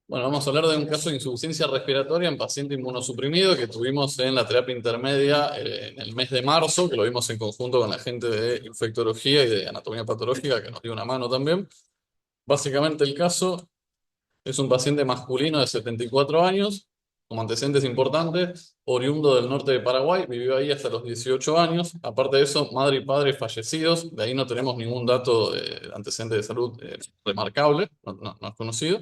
Bueno, vamos a hablar de un caso de insuficiencia respiratoria en paciente inmunosuprimido que tuvimos en la terapia intermedia en el mes de marzo, que lo vimos en conjunto con la gente de infectología y de anatomía patológica, que nos dio una mano también. Básicamente el caso es un paciente masculino de 74 años, con antecedentes importantes, oriundo del norte de Paraguay, vivió ahí hasta los 18 años. Aparte de eso, madre y padre fallecidos, de ahí no tenemos ningún dato de antecedente de salud remarcable, no es conocido.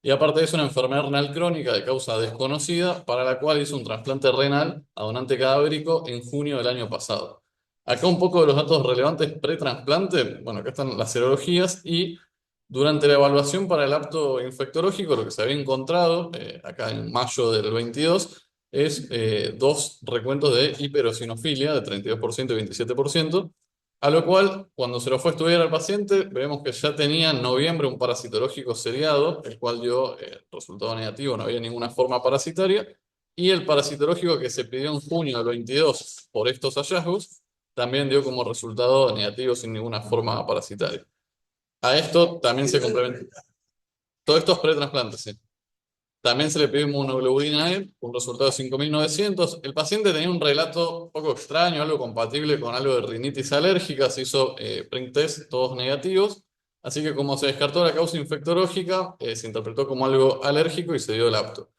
Y aparte de eso, una enfermedad renal crónica de causa desconocida, para la cual hizo un trasplante renal a donante cadavérico en junio del año pasado. Acá un poco de los datos relevantes pre-trasplante, bueno, acá están las serologías y durante la evaluación para el apto infectológico, lo que se había encontrado acá en mayo del 22 es dos recuentos de hiperosinofilia de 32% y 27%, a lo cual, cuando se lo fue a estudiar al paciente, vemos que ya tenía en noviembre un parasitológico seriado, el cual dio resultado negativo, no había ninguna forma parasitaria, y el parasitológico que se pidió en junio del 22 por estos hallazgos, también dio como resultado negativo sin ninguna forma parasitaria. A esto también se complementa. Todo esto es pre-trasplante, sí. También se le pidió inmunoglobulina E, un resultado de 5.900. El paciente tenía un relato un poco extraño, algo compatible con algo de rinitis alérgica. Se hizo print test, todos negativos. Así que como se descartó la causa infectológica, se interpretó como algo alérgico y se dio el apto.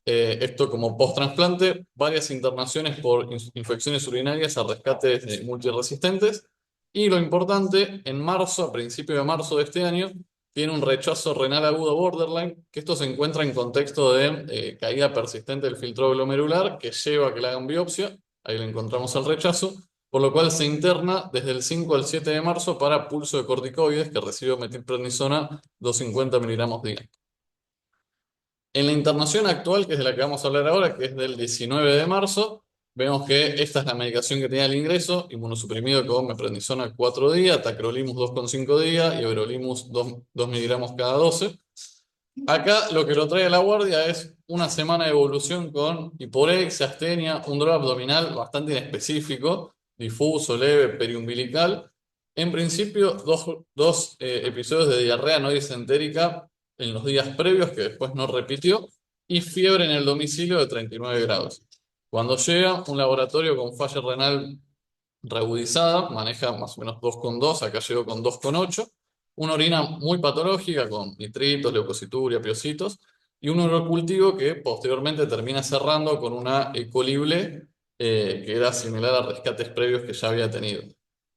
Esto como post-trasplante, varias internaciones por infecciones urinarias a rescates de multiresistentes. Y lo importante, en marzo, a principios de marzo de este año, tiene un rechazo renal agudo borderline, que esto se encuentra en contexto de caída persistente del filtro glomerular, que lleva a que le hagan biopsia. Ahí le encontramos el rechazo, por lo cual se interna desde el 5 al 7 de marzo para pulso de corticoides, que recibió metilprednisona 250 miligramos día. En la internación actual, que es de la que vamos a hablar ahora, que es del 19 de marzo, vemos que esta es la medicación que tenía el ingreso, inmunosuprimido con meprednisona 4 días, tacrolimus 2,5 días y everolimus 2 miligramos cada 12. Acá lo que lo trae a la guardia es una semana de evolución con hiporexia, astenia, un dolor abdominal bastante inespecífico, difuso, leve, periumbilical. En principio, dos episodios de diarrea no disentérica en los días previos, que después no repitió, y fiebre en el domicilio de 39 grados. Cuando llega, un laboratorio con falla renal reagudizada, maneja más o menos 2,2, acá llegó con 2,8, una orina muy patológica con nitritos, leucocituria, piocitos, y un urocultivo que posteriormente termina cerrando con una ecolible que era similar a rescates previos que ya había tenido.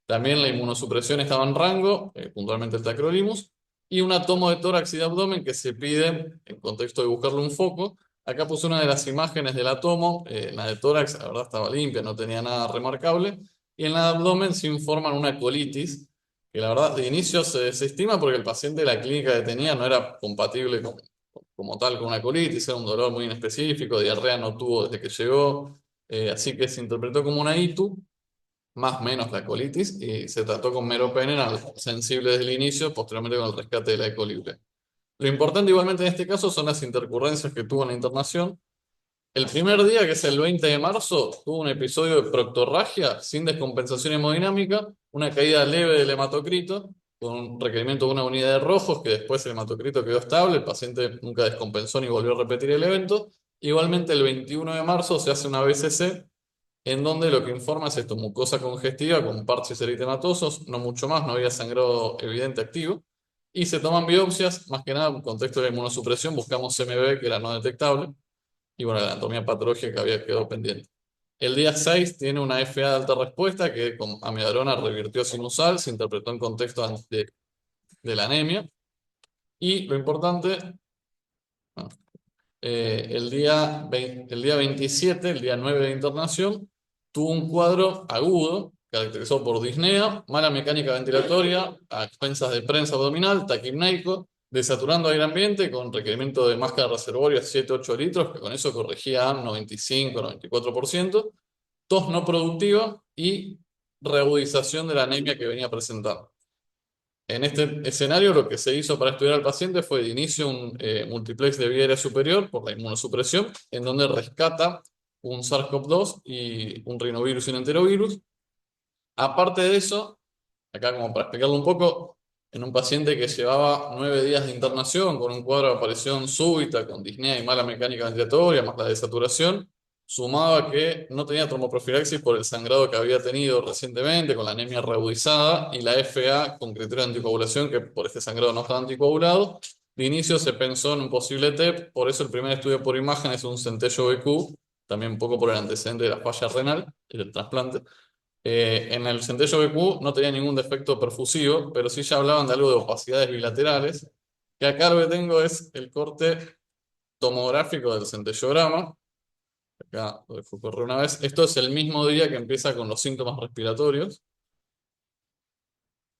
También la inmunosupresión estaba en rango, puntualmente el tacrolimus, y una tomo de tórax y de abdomen que se pide en contexto de buscarle un foco. Acá puse una de las imágenes de la tomo, la de tórax, la verdad estaba limpia, no tenía nada remarcable, y en el abdomen se informan una colitis, que la verdad de inicio se desestima porque el paciente de la clínica que tenía no era compatible como tal con una colitis, era un dolor muy inespecífico, diarrea no tuvo desde que llegó, así que se interpretó como una ITU, más o menos la colitis, y se trató con meropenem sensible desde el inicio, posteriormente con el rescate de la ecolibre. Lo importante igualmente en este caso son las intercurrencias que tuvo en la internación. El primer día, que es el 20 de marzo, tuvo un episodio de proctorragia sin descompensación hemodinámica, una caída leve del hematocrito, con un requerimiento de una unidad de rojos, que después el hematocrito quedó estable, el paciente nunca descompensó ni volvió a repetir el evento. Igualmente, el 21 de marzo se hace una BCC, en donde lo que informa es esto, mucosa congestiva con parches eritematosos, no mucho más, no había sangrado evidente activo, y se toman biopsias, más que nada en contexto de la inmunosupresión, buscamos CMV, que era no detectable, y bueno, la anatomía patológica que había quedado pendiente. El día 6 tiene una FA de alta respuesta que con amiodarona revirtió sinusal, se interpretó en contexto de la anemia. Y lo importante, bueno, el día 27, el día 9 de internación, tuvo un cuadro agudo, caracterizado por disnea, mala mecánica ventilatoria, a expensas de prensa abdominal, taquipneico, desaturando aire ambiente con requerimiento de máscara reservorio a 7-8 litros, que con eso corregía 95-94%, tos no productiva y reagudización de la anemia que venía presentando. En este escenario, lo que se hizo para estudiar al paciente fue de inicio un multiplex de vía aérea superior por la inmunosupresión, en donde rescata un SARS-CoV-2 y un rinovirus y un enterovirus. Aparte de eso, acá como para explicarlo un poco, en un paciente que llevaba 9 días de internación con un cuadro de aparición súbita, con disnea y mala mecánica ventilatoria, más la desaturación, sumado a que no tenía tromboprofilaxis por el sangrado que había tenido recientemente, con la anemia reagudizada, y la FA con criterio de anticoagulación, que por este sangrado no estaba anticoagulado. De inicio se pensó en un posible TEP, por eso el primer estudio por imagen es un centello BQ, también un poco por el antecedente de la falla renal y del trasplante. En el centello BQ no tenía ningún defecto perfusivo, pero sí ya hablaban de algo de opacidades bilaterales, que acá lo que tengo es el corte tomográfico del centellograma. Acá lo dejo correr una vez. Esto es el mismo día que empieza con los síntomas respiratorios,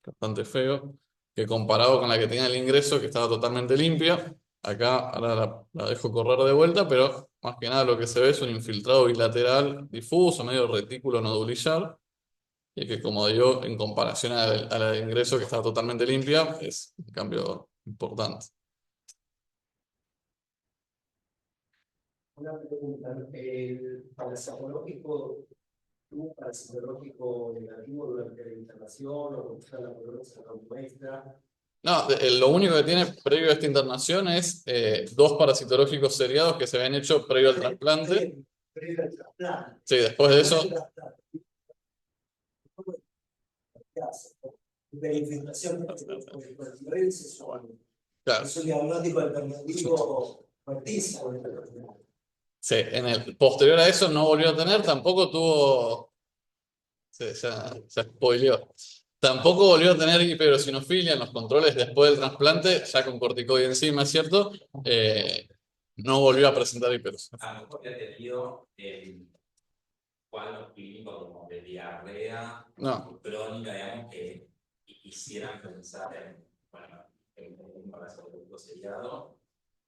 bastante feo, que comparado con la que tenía el ingreso, que estaba totalmente limpia. Acá ahora la dejo correr de vuelta, pero más que nada lo que se ve es un infiltrado bilateral difuso, medio retículo nodulillar. Y que, como digo, en comparación a la de ingreso, que estaba totalmente limpia, es un cambio importante. Una pregunta, ¿el parasitológico tuvo parasitológico negativo durante la internación o contra la prognosis muestra? No, lo único que tiene previo a esta internación es dos parasitológicos seriados que se habían hecho previo al trasplante. Previo al trasplante. Sí, después de eso, De la infiltración por recurrencias claro, es un diagnóstico alternativo fuertísimo. sí, en el posterior a eso no volvió a tener, tampoco tuvo, sí, ya se spoileó. Tampoco volvió a tener hiperosinofilia en los controles después del trasplante, ya con corticoide encima, ¿es cierto? No volvió a presentar hiperosinofilia. A lo mejor ya he tenido cuadros clínicos como de diarrea No, crónica, digamos, que quisieran pensar en, bueno, en un parasitológico seriado,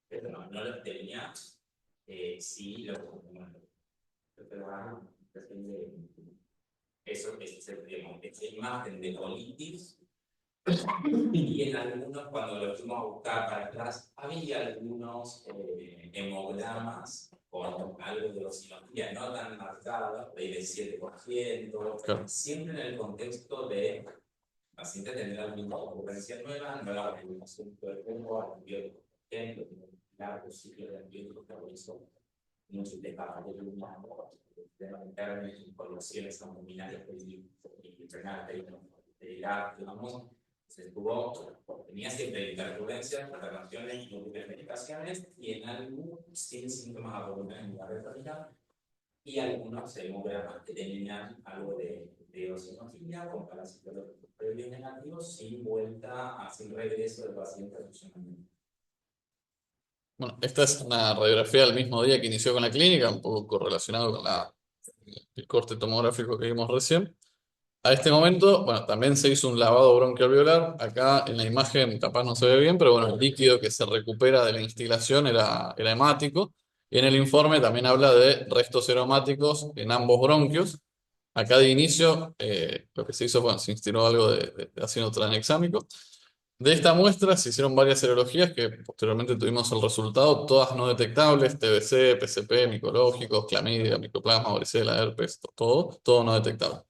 pero no los tenía. Sí, eso es, digamos, esa imagen de colitis. Y en algunos, cuando lo fuimos a buscar para atrás, había algunos hemogramas con algo de osinología no tan marcada, del 7%, claro. siempre en el contexto de pacientes tendrán alguna ocurrencia nueva, nueva regulación del cuerpo, antibióticos, largo ciclo de antibióticos que realizó múltiples capas de luna, de poblaciones abdominales y renales, digamos. Tenía siempre intercurrencias, reclamaciones, múltiples medicaciones y en algunos sin síntomas abdominales en la retórica y algunos hemogramas que tenían algo de eosinofilia con parasitológicos previos negativos sin vuelta, sin regreso del paciente a funcionamiento. Bueno, esta es una radiografía del mismo día que inició con la clínica, un poco correlacionado con el corte tomográfico que vimos recién. A este momento, bueno, también se hizo un lavado bronquialveolar. Acá en la imagen capaz no se ve bien, pero bueno, el líquido que se recupera de la instilación era hemático. Y en el informe también habla de restos aromáticos en ambos bronquios. Acá de inicio, lo que se hizo, bueno, se instiló algo de ácido tranexámico. De esta muestra se hicieron varias serologías que posteriormente tuvimos el resultado, todas no detectables: TBC, PCP, micológicos, clamidia, micoplasma, varicela, herpes, todo no detectable.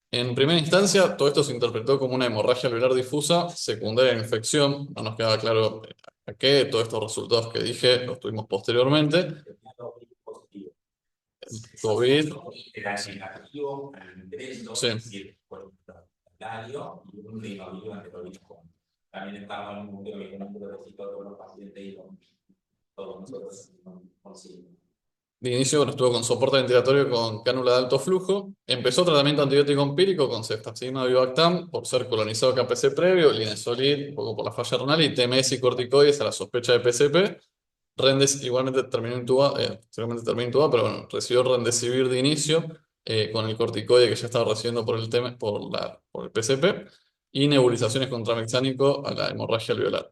En primera instancia, todo esto se interpretó como una hemorragia alveolar difusa secundaria a la infección. No nos quedaba claro a qué. Todos estos resultados que dije los tuvimos posteriormente. COVID, Era negativo al ingreso, sí. es decir, por el hospitalario y un rinomio anterológico. También estaba en un mundo que no de todos los pacientes y todos nosotros conseguimos. De inicio, bueno, estuvo con soporte ventilatorio con cánula de alto flujo. Empezó tratamiento antibiótico empírico con ceftazidima Vivactam por ser colonizado KPC previo, linezolid, un poco por la falla renal, y TMS y corticoides a la sospecha de PCP. Rendes igualmente terminó intubado, pero bueno, recibió Remdesivir de inicio con el corticoide que ya estaba recibiendo por el PCP y nebulizaciones con tramexánico a la hemorragia alveolar.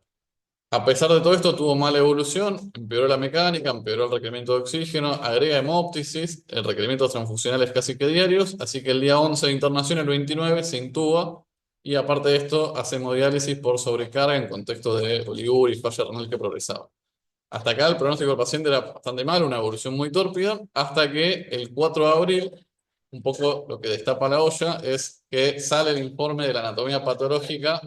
A pesar de todo esto, tuvo mala evolución, empeoró la mecánica, empeoró el requerimiento de oxígeno, agrega hemoptisis, el requerimiento de transfusionales casi que diarios, así que el día 11 de internación, el 29, se intuba y aparte de esto, hace hemodiálisis por sobrecarga en contexto de oliguria y falla renal que progresaba. Hasta acá el pronóstico del paciente era bastante malo, una evolución muy tórpida, hasta que el 4 de abril, un poco lo que destapa la olla es que sale el informe de la anatomía patológica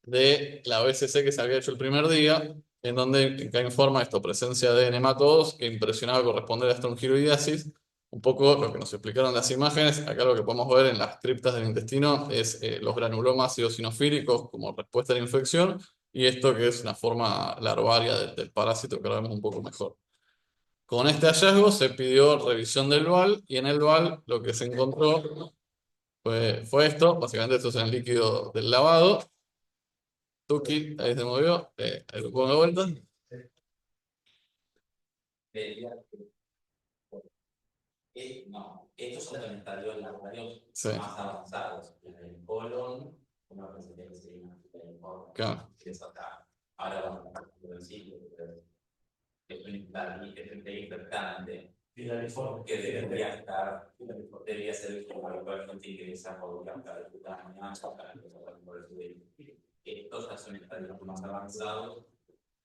de la BCC que se había hecho el primer día, en donde acá informa esto, presencia de nematodos que impresionaba corresponder a strongyloidiasis. Un poco lo que nos explicaron las imágenes, acá lo que podemos ver en las criptas del intestino es los granulomas eosinofílicos como respuesta a la infección, y esto que es una forma larvaria del parásito que ahora vemos un poco mejor. Con este hallazgo se pidió revisión del BAL, y en el BAL lo que se encontró fue esto, básicamente esto es el líquido del lavado. Tuki, ahí se movió, ahí lo pongo de vuelta. Vería no, estos son los estadios larvarios Sí, más avanzados. En el colon, una presencia que sería una informe, claro. que es acá. Ahora vamos a ver el sitio, es un infectante que debería ser como algo que ingresa por la cara cutánea, por el estos ya son estadios más avanzados,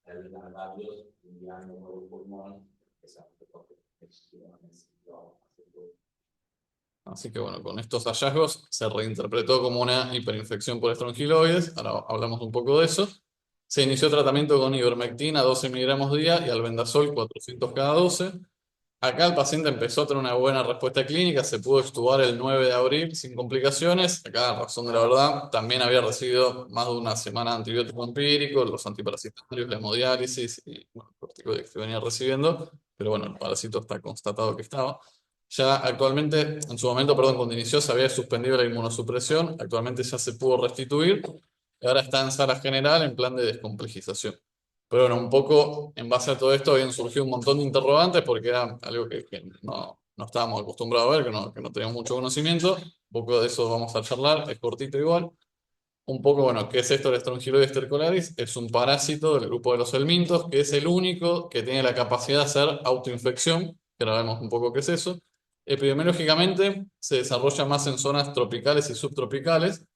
el larvarios enviando por el pulmón, Así que bueno, con estos hallazgos se reinterpretó como una hiperinfección por estrongiloides. Ahora hablamos un poco de eso. Se inició tratamiento con ivermectina 12 miligramos día y albendazol 400 cada 12. Acá el paciente empezó a tener una buena respuesta clínica, se pudo extubar el 9 de abril sin complicaciones. Acá, a razón de la verdad, también había recibido más de una semana de antibiótico empírico, los antiparasitarios, la hemodiálisis y bueno, corticoides que venía recibiendo, pero bueno, el parásito está constatado que estaba. Ya actualmente, en su momento, perdón, cuando inició se había suspendido la inmunosupresión, actualmente ya se pudo restituir y ahora está en sala general en plan de descomplejización. Pero bueno, un poco en base a todo esto habían surgido un montón de interrogantes porque era algo que no estábamos acostumbrados a ver, que no teníamos mucho conocimiento. Un poco de eso vamos a charlar, es cortito igual. Un poco, bueno, ¿qué es esto del Strongyloides stercolaris? Es un parásito del grupo de los helmintos, que es el único que tiene la capacidad de hacer autoinfección, que ahora vemos un poco qué es eso. Epidemiológicamente se desarrolla más en zonas tropicales y subtropicales.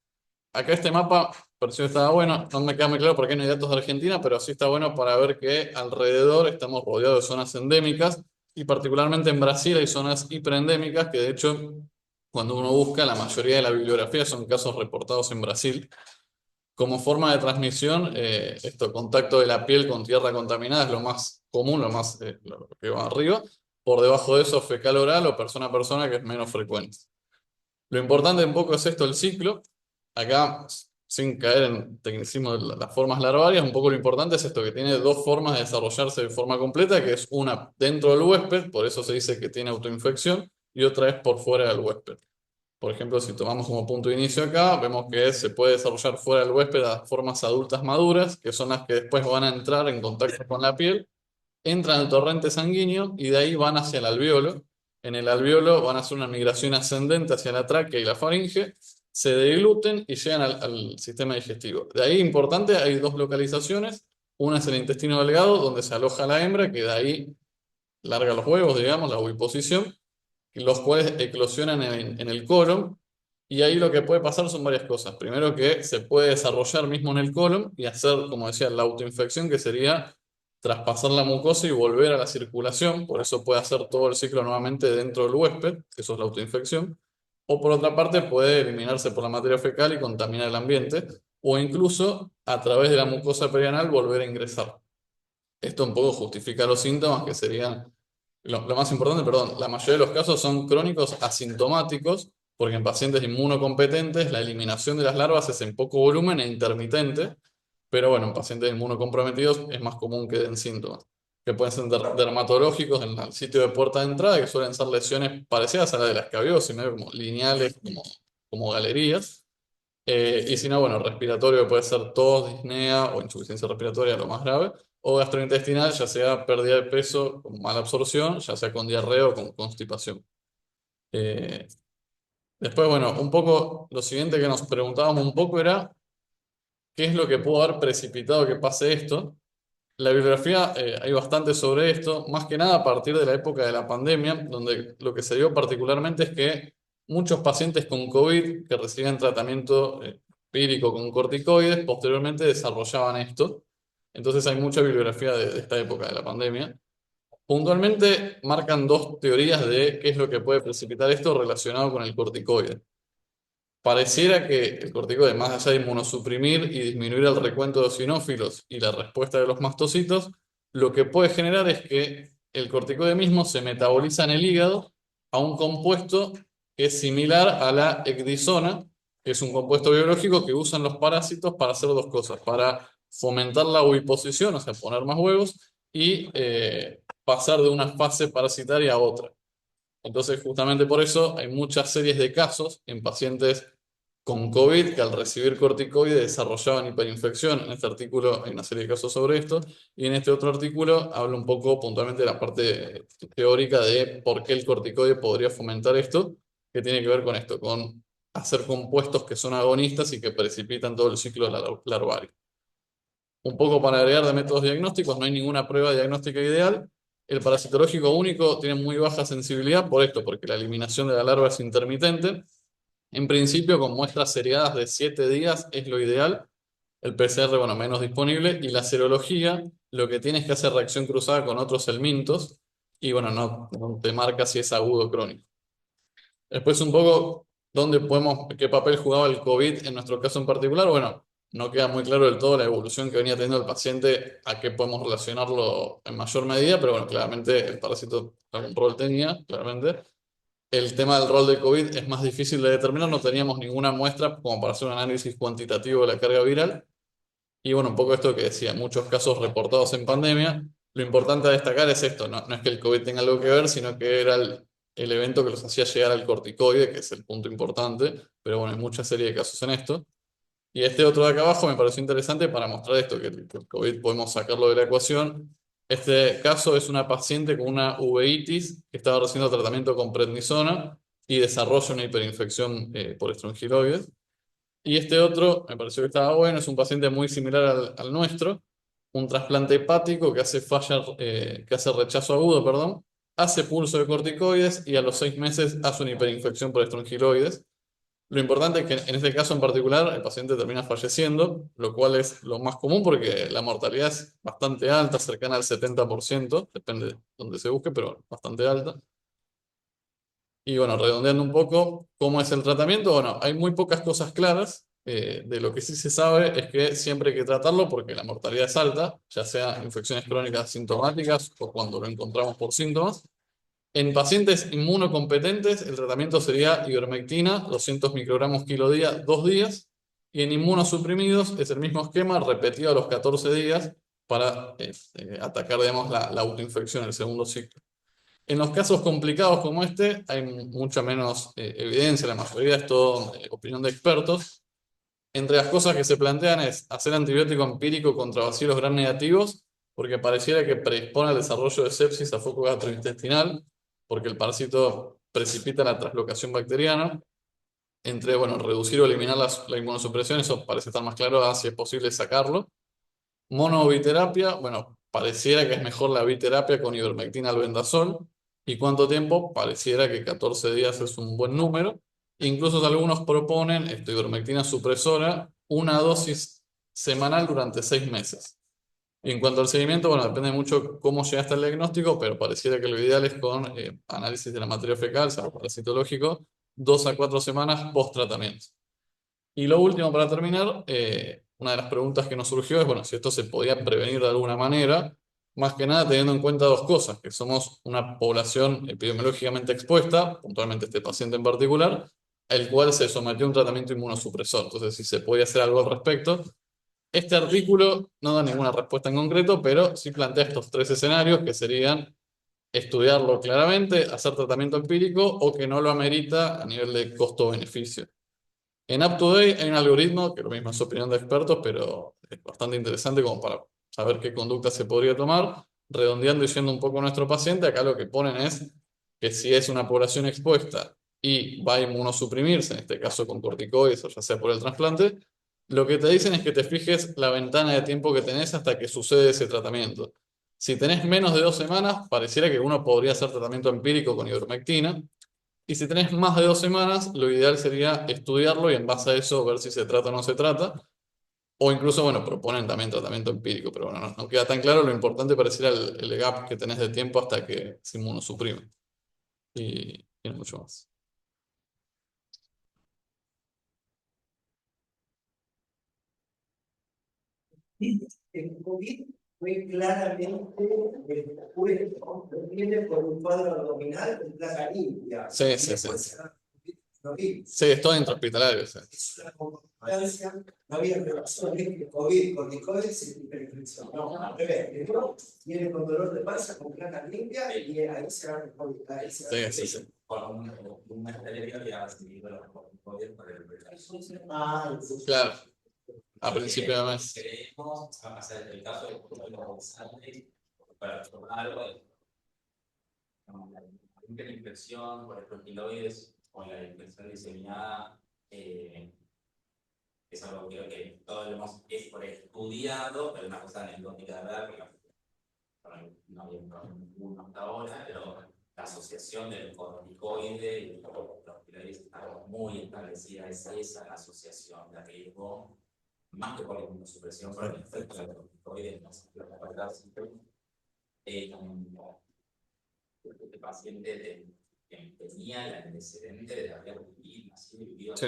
Acá este mapa, pareció que estaba bueno, no me queda muy claro por qué no hay datos de Argentina, pero sí está bueno para ver que alrededor estamos rodeados de zonas endémicas y particularmente en Brasil hay zonas hiperendémicas que de hecho cuando uno busca la mayoría de la bibliografía son casos reportados en Brasil. Como forma de transmisión, contacto de la piel con tierra contaminada es lo más común, lo que va arriba. Por debajo de eso, fecal oral o persona a persona, que es menos frecuente. Lo importante un poco es esto, el ciclo. Acá, sin caer en tecnicismo de las formas larvarias, un poco lo importante es esto, que tiene dos formas de desarrollarse de forma completa, que es una dentro del huésped, por eso se dice que tiene autoinfección, y otra es por fuera del huésped. Por ejemplo, si tomamos como punto de inicio acá, vemos que se puede desarrollar fuera del huésped a formas adultas maduras, que son las que después van a entrar en contacto con la piel, entran al torrente sanguíneo y de ahí van hacia el alveolo. En el alveolo van a hacer una migración ascendente hacia la tráquea y la faringe, se degluten y llegan al sistema digestivo. De ahí, importante, hay dos localizaciones. Una es el intestino delgado, donde se aloja la hembra, que de ahí larga los huevos, digamos, la oviposición, los cuales eclosionan en el colon. Y ahí lo que puede pasar son varias cosas. Primero que se puede desarrollar mismo en el colon y hacer, como decía, la autoinfección, que sería traspasar la mucosa y volver a la circulación. Por eso puede hacer todo el ciclo nuevamente dentro del huésped, eso es la autoinfección. O por otra parte puede eliminarse por la materia fecal y contaminar el ambiente. O incluso a través de la mucosa perianal volver a ingresar. Esto un poco justifica los síntomas que serían lo más importante, perdón, la mayoría de los casos son crónicos asintomáticos, porque en pacientes inmunocompetentes la eliminación de las larvas es en poco volumen e intermitente, pero bueno, en pacientes inmunocomprometidos es más común que den síntomas, que pueden ser dermatológicos en el sitio de puerta de entrada, que suelen ser lesiones parecidas a la de la escabiosis, medio como lineales, como galerías. Y si no, bueno, respiratorio puede ser tos, disnea o insuficiencia respiratoria, lo más grave, o gastrointestinal, ya sea pérdida de peso con mala absorción, ya sea con diarrea o con constipación. Eh, Después, bueno, un poco lo siguiente que nos preguntábamos un poco era qué es lo que pudo haber precipitado que pase esto. La bibliografía, hay bastante sobre esto, más que nada a partir de la época de la pandemia, donde lo que se dio particularmente es que muchos pacientes con COVID que recibían tratamiento empírico con corticoides, posteriormente desarrollaban esto. Entonces hay mucha bibliografía de esta época de la pandemia. Puntualmente marcan dos teorías de qué es lo que puede precipitar esto relacionado con el corticoide. pareciera que el corticoide, más allá de inmunosuprimir y disminuir el recuento de eosinófilos y la respuesta de los mastocitos, lo que puede generar es que el corticoide mismo se metaboliza en el hígado a un compuesto que es similar a la ecdisona, que es un compuesto biológico que usan los parásitos para hacer dos cosas: para fomentar la oviposición, o sea, poner más huevos, y pasar de una fase parasitaria a otra. Entonces, justamente por eso hay muchas series de casos en pacientes con COVID que al recibir corticoides desarrollaban hiperinfección. En este artículo hay una serie de casos sobre esto, y en este otro artículo habla un poco puntualmente de la parte teórica de por qué el corticoide podría fomentar esto, que tiene que ver con esto, con hacer compuestos que son agonistas y que precipitan todo el ciclo larvario. Un poco para agregar de métodos diagnósticos, no hay ninguna prueba diagnóstica ideal. El parasitológico único tiene muy baja sensibilidad por esto, porque la eliminación de la larva es intermitente. En principio, con muestras seriadas de 7 días es lo ideal. El PCR, bueno, menos disponible. Y la serología, lo que tiene es que hacer reacción cruzada con otros helmintos. Y bueno, no te marca si es agudo o crónico. Después un poco qué papel jugaba el COVID en nuestro caso en particular. Bueno, no queda muy claro del todo la evolución que venía teniendo el paciente, a qué podemos relacionarlo en mayor medida, pero bueno, claramente el parásito algún rol tenía, claramente. El tema del rol de COVID es más difícil de determinar, no teníamos ninguna muestra como para hacer un análisis cuantitativo de la carga viral. Y bueno, un poco esto que decía, muchos casos reportados en pandemia. Lo importante a destacar es esto: no es que el COVID tenga algo que ver, sino que era el evento que los hacía llegar al corticoide, que es el punto importante, pero bueno, hay mucha serie de casos en esto. Y este otro de acá abajo me pareció interesante para mostrar esto, que el COVID podemos sacarlo de la ecuación. Este caso es una paciente con una uveitis que estaba recibiendo tratamiento con prednisona y desarrolla una hiperinfección por estrongiloides. Y este otro me pareció que estaba bueno, es un paciente muy similar al nuestro, un trasplante hepático que hace que hace rechazo agudo, perdón, hace pulso de corticoides y a los 6 meses hace una hiperinfección por estrongiloides. Lo importante es que en este caso en particular el paciente termina falleciendo, lo cual es lo más común porque la mortalidad es bastante alta, cercana al 70%, depende de dónde se busque, pero bastante alta. Y bueno, redondeando un poco, ¿cómo es el tratamiento? Bueno, hay muy pocas cosas claras. De lo que sí se sabe es que siempre hay que tratarlo porque la mortalidad es alta, ya sea infecciones crónicas sintomáticas o cuando lo encontramos por síntomas. En pacientes inmunocompetentes, el tratamiento sería ivermectina, 200 microgramos kilo día, 2 días. Y en inmunosuprimidos es el mismo esquema, repetido a los 14 días para atacar, digamos, la autoinfección, el segundo ciclo. En los casos complicados como este, hay mucha menos evidencia, la mayoría es todo opinión de expertos. Entre las cosas que se plantean es hacer antibiótico empírico contra bacilos gram negativos, porque pareciera que predispone al desarrollo de sepsis a foco gastrointestinal, porque el parásito precipita la translocación bacteriana. Entre, bueno, reducir o eliminar la inmunosupresión, eso parece estar más claro, si es posible sacarlo. Monoviterapia, bueno, pareciera que es mejor la biterapia con ivermectina albendazol. ¿Y cuánto tiempo? Pareciera que 14 días es un buen número. Incluso algunos proponen ivermectina supresora, una dosis semanal durante 6 meses. Y en cuanto al seguimiento, bueno, depende mucho cómo llegaste al diagnóstico, pero pareciera que lo ideal es con análisis de la materia fecal, o sea, parasitológico, 2 a 4 semanas post tratamiento. Y lo último para terminar, una de las preguntas que nos surgió es, bueno, si esto se podía prevenir de alguna manera, más que nada teniendo en cuenta dos cosas: que somos una población epidemiológicamente expuesta, puntualmente este paciente en particular, el cual se sometió a un tratamiento inmunosupresor. Entonces, si se podía hacer algo al respecto. Este artículo no da ninguna respuesta en concreto, pero sí plantea estos 3 escenarios, que serían estudiarlo claramente, hacer tratamiento empírico o que no lo amerita a nivel de costo-beneficio. En UpToDate hay un algoritmo que lo mismo es opinión de expertos, pero es bastante interesante como para saber qué conducta se podría tomar. Redondeando y yendo un poco a nuestro paciente, acá lo que ponen es que si es una población expuesta y va a inmunosuprimirse, en este caso con corticoides o ya sea por el trasplante, lo que te dicen es que te fijes la ventana de tiempo que tenés hasta que sucede ese tratamiento. Si tenés menos de 2 semanas, pareciera que uno podría hacer tratamiento empírico con ivermectina. Y si tenés más de 2 semanas, lo ideal sería estudiarlo y en base a eso ver si se trata o no se trata. O incluso, bueno, proponen también tratamiento empírico, pero bueno, no queda tan claro. Lo importante pareciera el gap que tenés de tiempo hasta que se inmunosuprime. Y no mucho más. El COVID fue claramente después, ¿no? Viene por un cuadro abdominal con placa limpia. Sí, sí, sí. Después, COVID. Sí, es todo intrahospitalario. Sí. Es una concordancia, no había relación entre COVID con el COVID sin hiperinfección. No, al revés. Primero viene con dolor de panza, con placa limpia y ahí se va el COVID. Ahí se va el Sí, sí, sí. Con una estrella que ha recibido los COVID por el Claro, a principio de mes. Creemos, va a ser el caso de para tomar algo de la infección por estroquiloides o la infección diseminada. Es algo que todos hemos estudiado, pero una cosa anecdótica de ver, no había ninguno hasta ahora, pero la asociación del corticoide y los estroquiloides está muy establecida, es esa la asociación de riesgo, más que por la inmunosupresión, por el efecto del corticoide, no se puede recordar siempre. Este paciente tenía el antecedente de haber vivido Sí.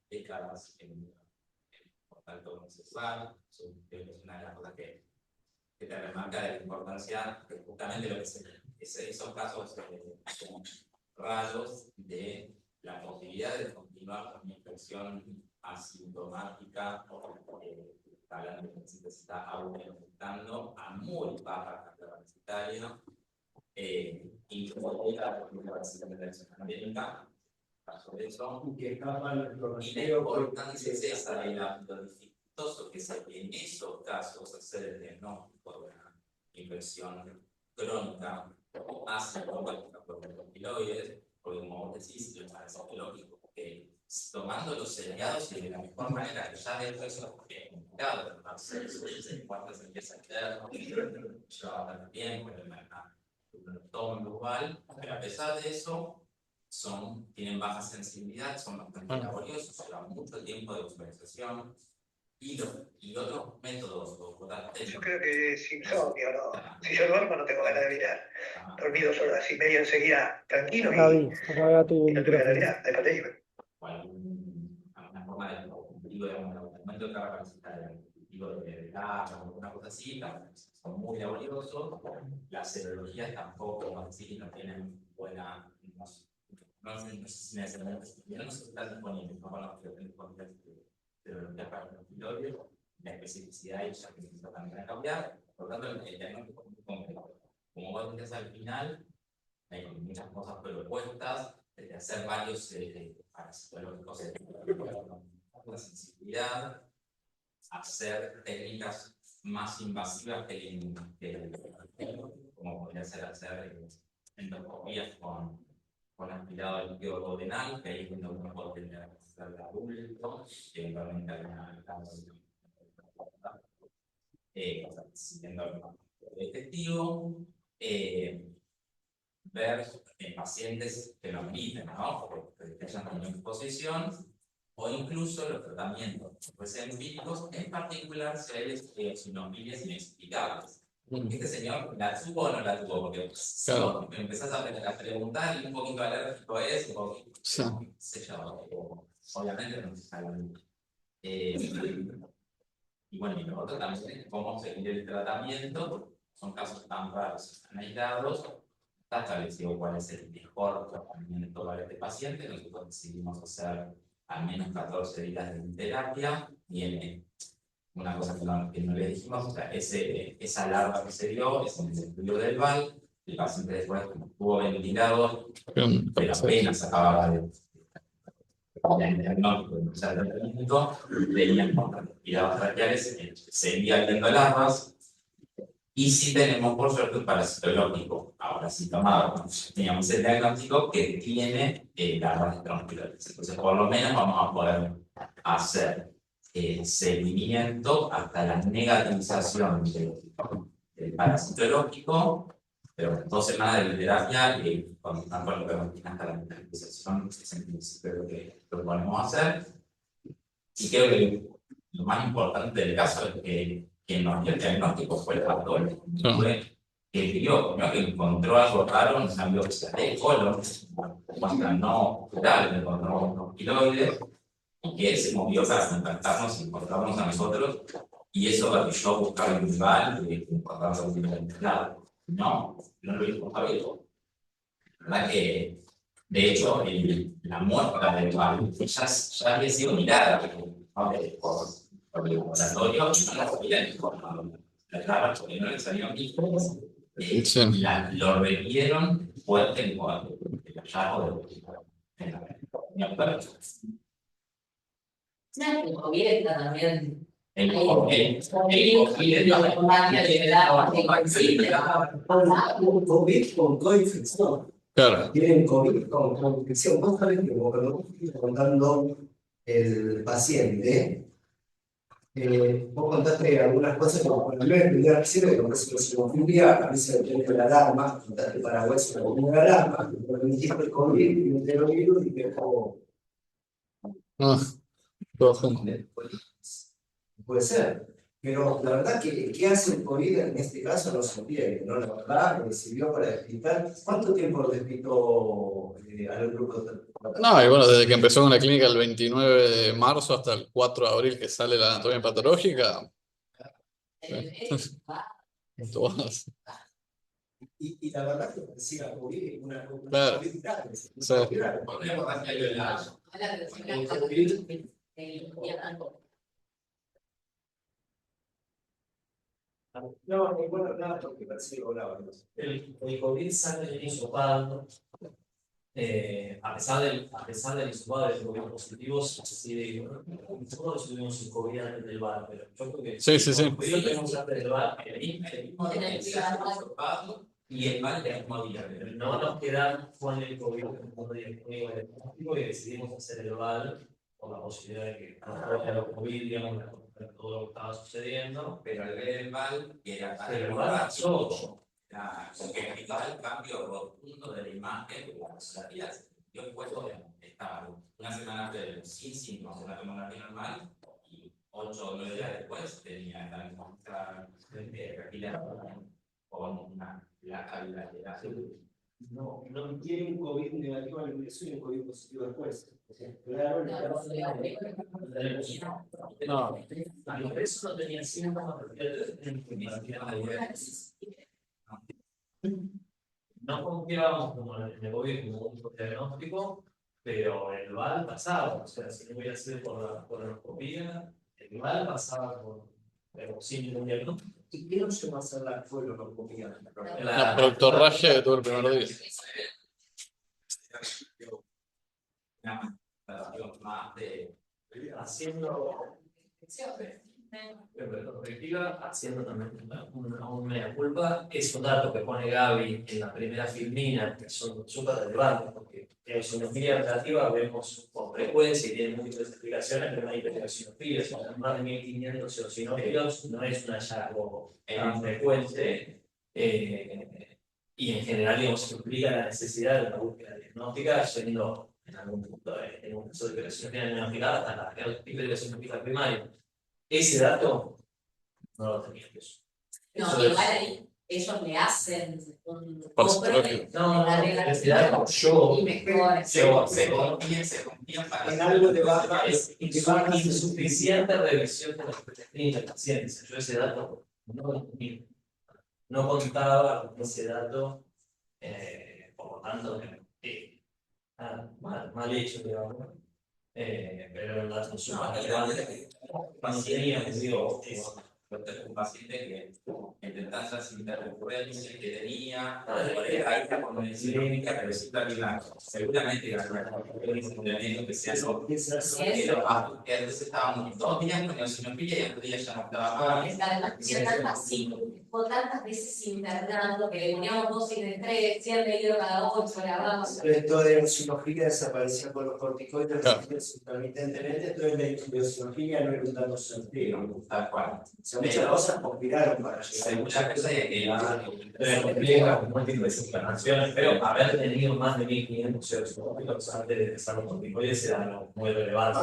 décadas en contacto con sexual. Creo que es una de las cosas que te remarca de la importancia de justamente lo que esos casos raros de la posibilidad de continuar con una infección asintomática hablando de que se está aumentando a muy baja carga parasitaria, incluso la parasitaria pandémica, caso de eso, Y que escapan los y la importancia es esa de lo dificultoso que es en esos casos hacer el diagnóstico de una infección crónica asintomática por estroquiloides, porque como vos decís, el parasitológico, que tomando los seriados y de la mejor manera, que ya dentro de eso es complicado, en cuanto se empieza a quedar, lleva bastante tiempo, el tomo igual, pero a pesar de eso, tienen baja sensibilidad, son bastante laboriosos, llevan mucho tiempo de visualización, y otros métodos yo creo que es insomnio, ¿no? Si yo duermo no tengo ganas de mirar. Dormí 2 horas y media enseguida tranquilo Apaga tu y no tuve ganas de micrófono. mirar. Después te digo. o alguna forma de cultivo de un aumento de carga parasitaria, cultivo de agua o alguna cosa así, son muy laboriosos. Las serologías tampoco así no tienen buena, no sé si necesariamente no se están disponibles, no conozco de serologías para los tiroides, la especificidad y ya que se también a cambiar, por lo tanto el diagnóstico es muy complejo. Como vos decías al final, hay muchas cosas propuestas, de hacer varios parasitológicos, la sensibilidad, hacer técnicas más invasivas como podría ser hacer endoscopías con aspirado de líquido duodenal, que ahí es donde uno puede tener el adulto, eventualmente alguna siendo efectivo, ver en pacientes que lo miden, ¿no? Que hayan tenido exposición, o incluso los tratamientos pues empíricos, en particular si hay eosinofilias inexplicables. Este señor la tuvo o no la tuvo, porque claro, me empezás a preguntar y un poquito alérgico es, o sí, se llama, obviamente no se sabe. Y bueno, y lo otro también es cómo seguir el tratamiento. Son casos tan raros, tan aislados. Está establecido cuál es el mejor tratamiento para este paciente. Nosotros decidimos hacer al menos 14 días de terapia. Viene una cosa que no le dijimos, o sea, esa larva que se dio es en el estudio del VAL. El paciente después estuvo ventilado, pero apenas acababa de diagnóstico de empezar el tratamiento, teníamos respiradoras braquiales, seguía viendo larvas, y sí tenemos por suerte un parasitológico, ahora sí tomado, teníamos el diagnóstico que tiene larvas de tronquiloides. Entonces, por lo menos vamos a poder hacer seguimiento hasta la negativización del parasitológico, pero 2 semanas de terapia y con lo que hasta la negativización es en principio lo que proponemos hacer. Y creo que lo más importante del caso es que nos dio el diagnóstico fue el patólogo. Fue que vio, que encontró algo raro, nos cambió el colon, muestra no curable, encontró unos quiloides, y que se movió para contactarnos y encontrarnos a nosotros Y eso lo que yo buscaba en un bar, que encontramos un tipo de lado. No, no lo mismo Javier. La verdad que, de hecho, la muestra del bar ya había sido mirada por el laboratorio, y no la sabían informado. La clave, porque no les salieron hijos, Sí. lo revieron fuerte en cuanto el hallazgo de la El COVID está también. el COVID es la COVID con coinfección. Claro, Tienen COVID con infección. Vos sabés que cuando vos estás contando el paciente, vos contaste algunas cosas como por ejemplo el primer accidente, como es la sinofobia, a veces depende de la alarma, contaste Paraguay sobre la primera alarma, pero me dijiste el COVID y un enterovirus y que dejó. ah, todo junto. Puede ser. Pero la verdad que, ¿qué hace el COVID en este caso? No se entiende, ¿no? La verdad, que sirvió para despistar. ¿Cuánto tiempo despistó al grupo de No, y bueno, desde que empezó con la clínica el 29 de marzo hasta el 4 de abril que sale la anatomía patológica, todas. Y la verdad que parecía COVID, una Claro. COVID grave. Sí. Podríamos hacer el lazo. No, bueno, nada, porque parecía volaba. El COVID sale del hisopado, a pesar del hisopado de los COVID positivos, sí, nosotros tuvimos un COVID antes del VAR, pero yo creo que Sí, sí, sí. COVID tenemos antes del VAR, Y el mal de mismo día. pero no nos quedamos con el COVID como diagnóstico y decidimos hacer el VAR por la posibilidad de que no fuera el COVID, digamos, todo lo que estaba sucediendo. Pero al ver el mal, era para Pero el VAR pasó. porque explicaba el cambio rotundo de la imagen de la sociedad. Yo recuerdo que estaba una semana antes sin síntomas de la tomografía normal y 8 o 9 días después tenía la muestra capilar con una placa bilateral. No, no tiene un COVID negativo al ingreso y un COVID positivo después. O sea, claro, No. A los presos no tenían síntomas, no confiábamos como en el COVID como un diagnóstico, pero el VAL pasaba, o sea, si no hubiera sido por la endoscopía, el VAL pasaba pero sin ningún diagnóstico. ¿Y qué nos llevó a hacer la coloroscopía? La proctorragia de todo el primer día. Más de Haciendo retrospectiva, haciendo también una mea culpa, es un dato que pone Gaby en la primera filmina, que son súper relevantes, porque en sinofía relativa vemos con frecuencia y tiene múltiples explicaciones, pero no hay hipersinofía, son más de 1500 eosinófilos, no es un hallazgo tan frecuente, y en general, digamos, implica la necesidad de una búsqueda diagnóstica, yendo en algún punto, en un caso de hipersinofía diagnosticada, hasta la hipersinofía primaria. Ese dato no lo tenía eso. No, igual ahí ellos le hacen un Parece No, ese dato yo y mejor. se confían para En algo de baja es insuficiente revisión de las prescripciones de pacientes. Yo ese dato no lo tenía. No contaba con ese dato, por lo tanto, mal hecho, digamos. Pero el dato es un paciente que entre tantas intercurrencias que tenía, ahí está con medicina clínica, pero sí también seguramente que sea eso. Entonces estábamos 2 días con eosinofía y otro día ya no estaba más. Por tantas veces internando que le poníamos dosis de 3, 100 ml cada 8, la vamos. Esto de eosinofía desaparecía con los corticoides Claro. intermitentemente, entonces la eosinofía no era un dato certero. Tal cual. O sea, muchas cosas conspiraron para Hay llegar. muchas cosas explica múltiples internaciones, pero haber tenido más de 1500 eosinófilos antes de empezar los corticoides era algo muy relevante.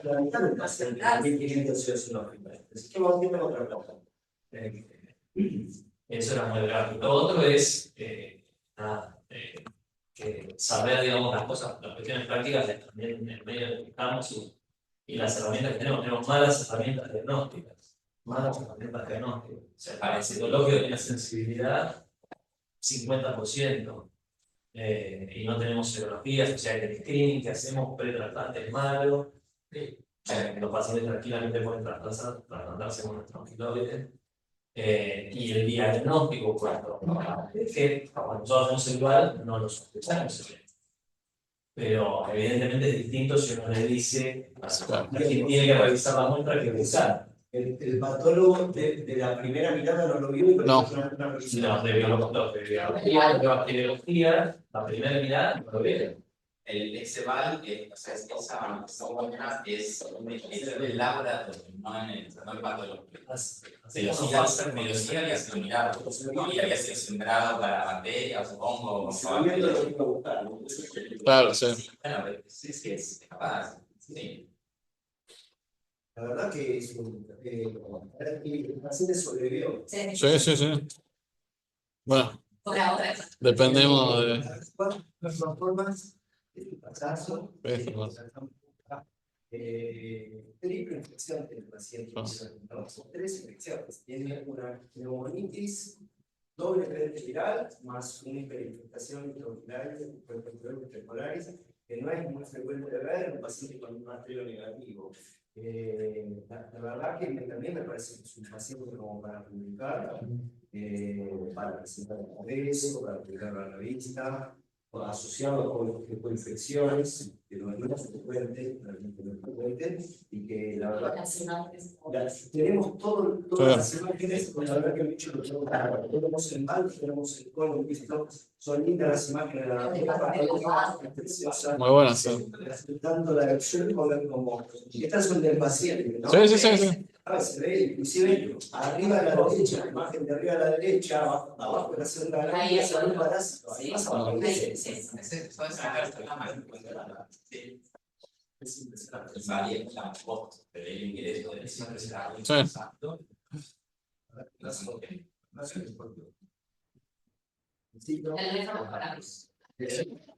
La mitad del paciente tiene 1500 eosinófilos. Así que vamos viendo otra cosa. Eso era muy grave. Lo otro es saber, digamos, las cosas, las cuestiones prácticas también en el medio en el que estamos y las herramientas que tenemos. Tenemos malas herramientas diagnósticas. malas herramientas diagnósticas. O sea, para el citológico tiene sensibilidad 50%. Y no tenemos serologías, o sea que el screening que hacemos pre-trasplante es malo. Los pacientes tranquilamente pueden trasplantarse con nuestro antiloide. Y el diagnóstico, cuando nosotros hacemos el dual, no lo sospechamos. Pero evidentemente es distinto si uno le dice a quien tiene que revisar la muestra que revisar. El patólogo de la primera mirada no lo vio y No. una revisión. Los de biología, de bacteriología, la primera mirada no lo vieron. Ese VAL, o sea, esa muestra es el laboratorio, no en patología. Biología había sido mirado, y había sido sembrado para bacterias, supongo. Claro, sí. Bueno, sí, es capaz. Sí. La verdad que es el paciente sobrevivió. Sí. Sí. Bueno, Por ahora. dependemos de. Las formas de pasazo, triple infección del paciente. Son 3 infecciones. Tiene una neumonitis, doble frente viral, más una hiperinfectación intraocular, que no es muy frecuente de ver en un paciente con un rastreo negativo. La verdad que también me parece que es un paciente como para publicar, para presentar un congreso, para publicarlo a la revista, asociado con infecciones, que no es frecuente, realmente no es frecuente, y que la verdad tenemos todas las imágenes, la verdad que he dicho tenemos el mal, tenemos el colon, visto, son lindas las imágenes de la preciosa. Muy buenas, sí. Tanto la acción como estas son del paciente, ¿no? Sí. Se ve inclusive arriba a la derecha, la imagen de arriba a la derecha, abajo de la segunda gráfica, se ve un parásito. Ahí más abajo. Es impresionante. Varía la foto, pero el ingreso de ese exacto. Sí. El teléfono para